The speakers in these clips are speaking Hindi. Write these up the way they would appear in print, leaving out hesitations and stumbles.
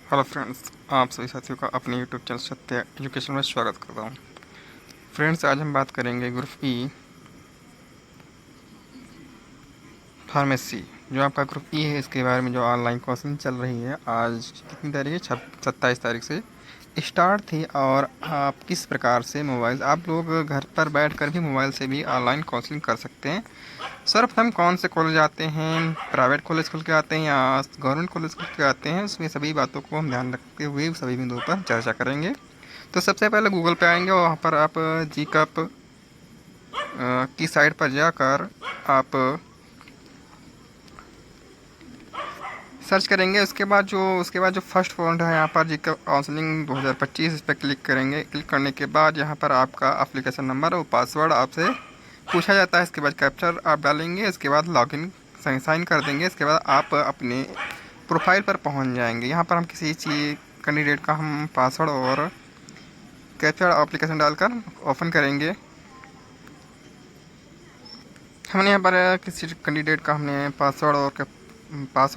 हेलो फ्रेंड्स, आप सभी साथियों का अपने यूट्यूब चैनल सत्य एजुकेशन में स्वागत करता हूँ। फ्रेंड्स, आज हम बात करेंगे ग्रुप ई फार्मेसी। जो आपका ग्रुप ई है, इसके बारे में जो ऑनलाइन कोचिंग चल रही है, आज कितनी तारीख है? 27 तारीख से स्टार्ट थी। और आप किस प्रकार से मोबाइल, आप लोग घर पर बैठकर भी मोबाइल से भी ऑनलाइन कोचिंग कर सकते हैं। सर्वप्रथम कौन से कॉलेज आते हैं, प्राइवेट कॉलेज खुल के आते हैं या गवर्नमेंट कॉलेज खुल के आते हैं, उसमें सभी बातों को हम ध्यान रखते हुए सभी बिंदुओं पर चर्चा करेंगे। तो सबसे पहले गूगल पे आएंगे और वहाँ पर आप जी कप की साइट पर जाकर आप सर्च करेंगे। उसके बाद जो फर्स्ट पॉइंट है, यहाँ पर जी कप काउंसलिंग 2025, इस पर क्लिक करेंगे। क्लिक करने के बाद यहाँ पर आपका एप्लीकेशन नंबर और पासवर्ड आपसे पूछा जाता है। इसके बाद कैप्चर आप डालेंगे, इसके बाद लॉगिन साइन कर देंगे। इसके बाद आप अपने प्रोफाइल पर पहुँच जाएंगे। यहाँ पर हम किसी चीज़ कैंडिडेट का हम पासवर्ड और कैप्चर एप्लीकेशन डालकर ओपन करेंगे। हमने यहाँ पर किसी कैंडिडेट का हमने पासवर्ड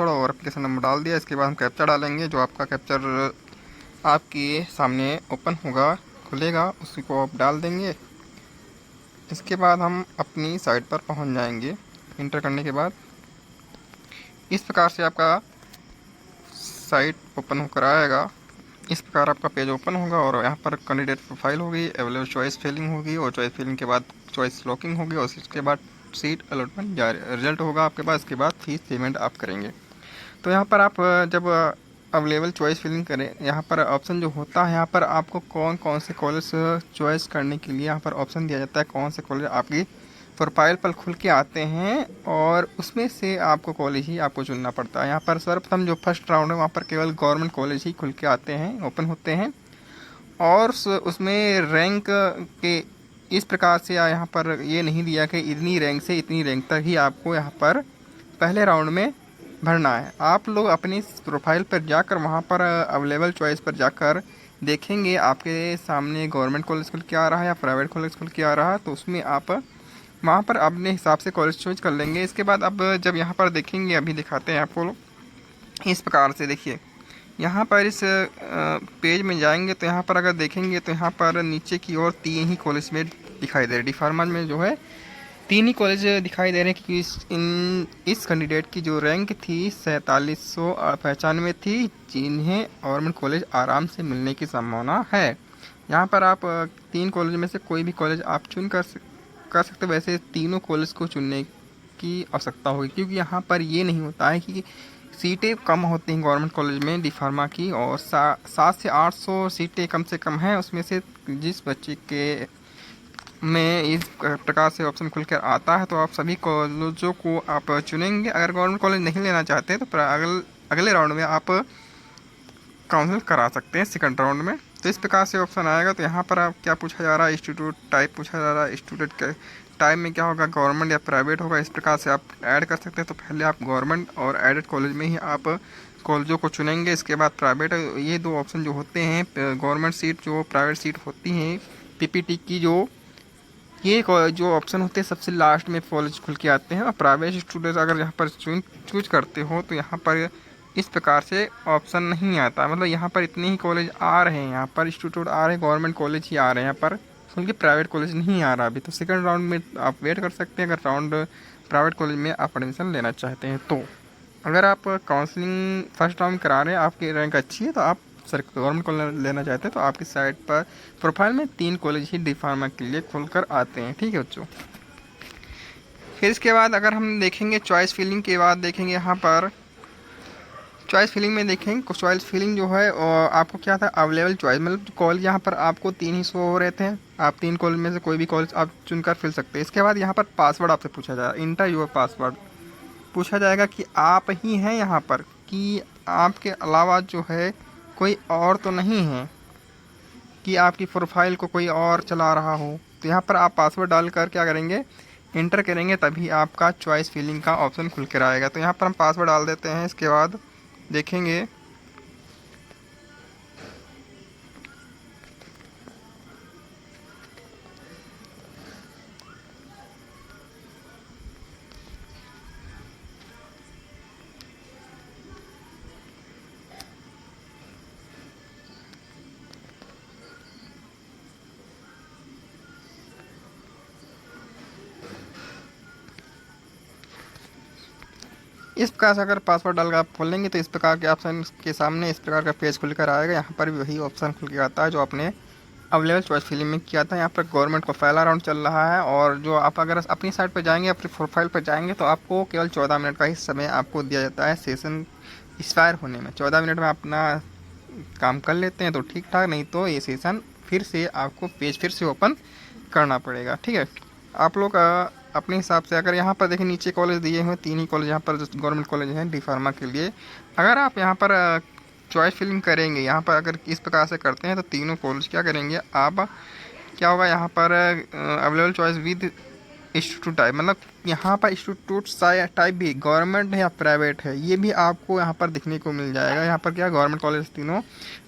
और एप्लीकेशन नंबर डाल दिया। इसके बाद हम कैप्चर डालेंगे। जो आपका कैप्चर आपके सामने ओपन होगा, खुलेगा, उसी को आप डाल देंगे। इसके बाद हम अपनी साइट पर पहुँच जाएंगे। इंटर करने के बाद इस प्रकार से आपका साइट ओपन होकर आएगा। इस प्रकार आपका पेज ओपन होगा और यहाँ पर कैंडिडेट प्रोफाइल होगी, अवेलेबल चॉइस फिलिंग होगी और चॉइस फिलिंग के बाद चॉइस लॉकिंग होगी और इसके बाद सीट अलॉटमेंट जारी रिजल्ट होगा आपके पास। इसके बाद फीस पेमेंट आप करेंगे। तो यहाँ पर आप जब अवेलेबल चॉइस फिलिंग करें, यहाँ पर ऑप्शन जो होता है, यहाँ पर आपको कौन कौन से कॉलेज चॉइस करने के लिए यहाँ पर ऑप्शन दिया जाता है। कौन से कॉलेज आपकी प्रोफाइल पर खुल के आते हैं और उसमें से आपको कॉलेज ही आपको चुनना पड़ता है। यहाँ पर सर्वप्रथम जो फर्स्ट राउंड है, वहाँ पर केवल गवर्नमेंट कॉलेज ही खुल के आते हैं, ओपन होते हैं। और उसमें रैंक के इस प्रकार से यहाँ पर ये नहीं दिया कि इतनी रैंक से इतनी रैंक तक ही आपको यहाँ पर पहले राउंड में भरना है। आप लोग अपनी प्रोफाइल पर जाकर वहाँ पर अवेलेबल चॉइस पर जाकर देखेंगे आपके सामने गवर्नमेंट कॉलेज खुल के आ रहा है या प्राइवेट कॉलेज खुल के आ रहा है, तो उसमें आप वहाँ पर अपने हिसाब से कॉलेज चॉइस कर लेंगे। इसके बाद अब जब यहाँ पर देखेंगे, अभी दिखाते हैं आपको, इस प्रकार से देखिए। यहाँ पर इस पेज में जाएंगे तो यहाँ पर अगर देखेंगे तो यहाँ पर नीचे की ओर 3 ही कॉलेज में दिखाई दे रहे। डी फार्मा में जो है 3 ही कॉलेज दिखाई दे रहे हैं, क्योंकि इस कैंडिडेट की जो रैंक थी 4795 थी, जिन्हें गवर्नमेंट कॉलेज आराम से मिलने की संभावना है। यहाँ पर आप 3 कॉलेज में से कोई भी कॉलेज आप चुन कर सकते। वैसे तीनों कॉलेज को चुनने की आवश्यकता होगी, क्योंकि यहाँ पर ये नहीं होता है कि सीटें कम होती हैं गवर्नमेंट कॉलेज में डी फार्मा की, और 700 से 800 सीटें कम से कम हैं। उसमें से जिस बच्चे के में इस प्रकार से ऑप्शन खुल कर आता है, तो आप सभी कॉलेजों को आप चुनेंगे। अगर गवर्नमेंट कॉलेज नहीं लेना चाहते तो अगले राउंड में आप काउंसिल करा सकते हैं, सेकंड राउंड में। तो इस प्रकार से ऑप्शन आएगा। तो यहाँ पर आप क्या पूछा जा रहा है, इंस्टीट्यूट टाइप पूछा जा रहा है। स्टूडेंट के टाइप में क्या होगा, गवर्नमेंट या प्राइवेट होगा। इस प्रकार से आप ऐड कर सकते हैं। तो पहले आप गवर्नमेंट और एडेड कॉलेज में ही आप कॉलेजों को चुनेंगे। इसके बाद प्राइवेट, ये दो ऑप्शन जो होते हैं, गवर्नमेंट सीट जो प्राइवेट सीट होती हैं पीपीटी की, ये जो ऑप्शन होते हैं सबसे लास्ट में कॉलेज खुल के आते हैं। और प्राइवेट स्टूडेंट अगर यहाँ पर चूज करते हो तो यहाँ पर इस प्रकार से ऑप्शन नहीं आता। मतलब यहाँ पर इतने ही कॉलेज आ रहे हैं, यहाँ पर इंस्टीट्यूट आ रहे हैं, गवर्नमेंट कॉलेज ही आ रहे हैं, यहाँ पर उनके प्राइवेट कॉलेज नहीं आ रहा अभी। तो सेकंड राउंड में आप वेट कर सकते हैं, अगर राउंड प्राइवेट कॉलेज में आप एडमिशन लेना चाहते हैं। तो अगर आप काउंसलिंग फर्स्ट राउंड करा रहे हैं, आपकी रैंक अच्छी है, तो आप सर गवर्नमेंट कॉलेज लेना चाहते हैं, तो आपकी साइट पर प्रोफाइल में 3 कॉलेज ही डी फार्मा के लिए खुलकर आते हैं। ठीक है बच्चों। फिर इसके बाद अगर हम देखेंगे चॉइस फिलिंग के बाद, देखेंगे यहाँ पर चॉइस फिलिंग में देखेंगे। चॉइस फिलिंग जो है आपको क्या था, अवेलेबल चॉइस, मतलब कॉलेज यहाँ पर आपको 3 ही शो हो रहे थे। आप 3 कॉलेज में से कोई भी कॉलेज आप चुनकर फिल सकते हैं। इसके बाद यहाँ पर पासवर्ड आपसे पूछा जाएगा, इंटर योर पासवर्ड पूछा जाएगा कि आप ही हैं यहाँ पर, कि आपके अलावा जो है कोई और तो नहीं है, कि आपकी प्रोफाइल को कोई और चला रहा हो। तो यहाँ पर आप पासवर्ड डालकर क्या करेंगे, इंटर करेंगे, तभी आपका चॉइस फिलिंग का ऑप्शन खुल कर आएगा। तो यहाँ पर हम पासवर्ड डाल देते हैं। इसके बाद देखेंगे इस प्रकार से अगर पासवर्ड डालकर आप खोलेंगे तो इस प्रकार के ऑप्शन के सामने इस प्रकार का पेज खुल कर आएगा। यहाँ पर भी वही ऑप्शन खुल के आता है जो आपने अवेलेबल चॉइस फिलिंग में किया था। यहाँ पर गवर्नमेंट का पहला राउंड चल रहा है और जो आप अगर अपनी साइट पर जाएंगे, अपनी प्रोफाइल पर जाएंगे तो आपको केवल 14 मिनट का ही समय आपको दिया जाता है सेशन एक्सपायर होने में। 14 मिनट में अपना काम कर लेते हैं तो ठीक ठाक, नहीं तो ये सेशन फिर से आपको पेज फिर से ओपन करना पड़ेगा। ठीक है, आप लोग अपने हिसाब से अगर यहाँ पर देखें नीचे कॉलेज दिए हुए 3 ही कॉलेज यहाँ पर गवर्नमेंट कॉलेज हैं डी फार्मा के लिए। अगर आप यहाँ पर चॉइस फिलिंग करेंगे, यहाँ पर अगर इस प्रकार से करते हैं तो तीनों कॉलेज क्या करेंगे, आप क्या होगा यहाँ पर available choice with institute type, मतलब यहाँ पर इंस्टीट्यूट टाइप भी गवर्नमेंट है या प्राइवेट है ये भी आपको यहाँ पर दिखने को मिल जाएगा। यहाँ पर क्या गवर्नमेंट कॉलेज तीनों,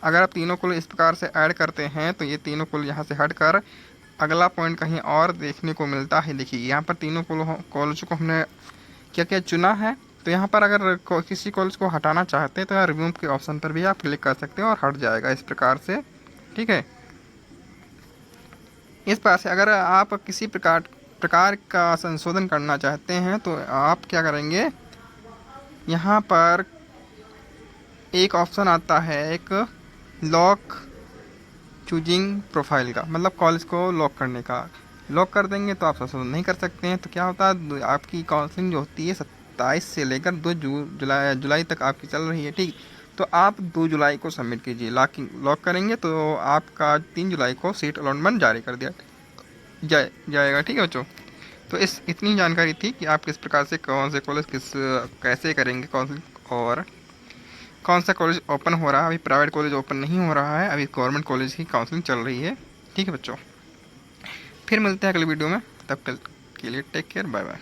अगर आप तीनों कॉलेज इस प्रकार से ऐड करते हैं तो ये तीनों कॉलेज यहाँ से हट कर अगला पॉइंट कहीं और देखने को मिलता है। देखिए यहाँ पर तीनों कॉलेज को हमने क्या क्या चुना है। तो यहाँ पर अगर किसी कॉलेज को हटाना चाहते हैं तो यहाँ रिमूव के ऑप्शन पर भी आप क्लिक कर सकते हैं और हट जाएगा इस प्रकार से। ठीक है, इस प्रकार से अगर आप किसी प्रकार का संशोधन करना चाहते हैं तो आप क्या करेंगे, यहाँ पर एक ऑप्शन आता है एक लॉक चूजिंग प्रोफाइल का, मतलब कॉलेज को लॉक करने का। लॉक कर देंगे तो आप संशोधन नहीं कर सकते हैं। तो क्या होता है, आपकी काउंसलिंग जो होती है 27 से लेकर 2 जुलाई तक आपकी चल रही है। ठीक, तो आप 2 जुलाई को सबमिट कीजिए। लॉक करेंगे तो आपका 3 जुलाई को सीट अलॉटमेंट जारी कर दिया जाएगा। ठीक है बच्चों, तो इतनी जानकारी थी कि आप किस प्रकार से कौन से कॉलेज कैसे करेंगे काउंसलिंग और कौन सा कॉलेज ओपन हो रहा है। अभी प्राइवेट कॉलेज ओपन नहीं हो रहा है, अभी गवर्नमेंट कॉलेज की काउंसलिंग चल रही है। ठीक है बच्चों, फिर मिलते हैं अगले वीडियो में, तब तक के लिए टेक केयर, बाय बाय।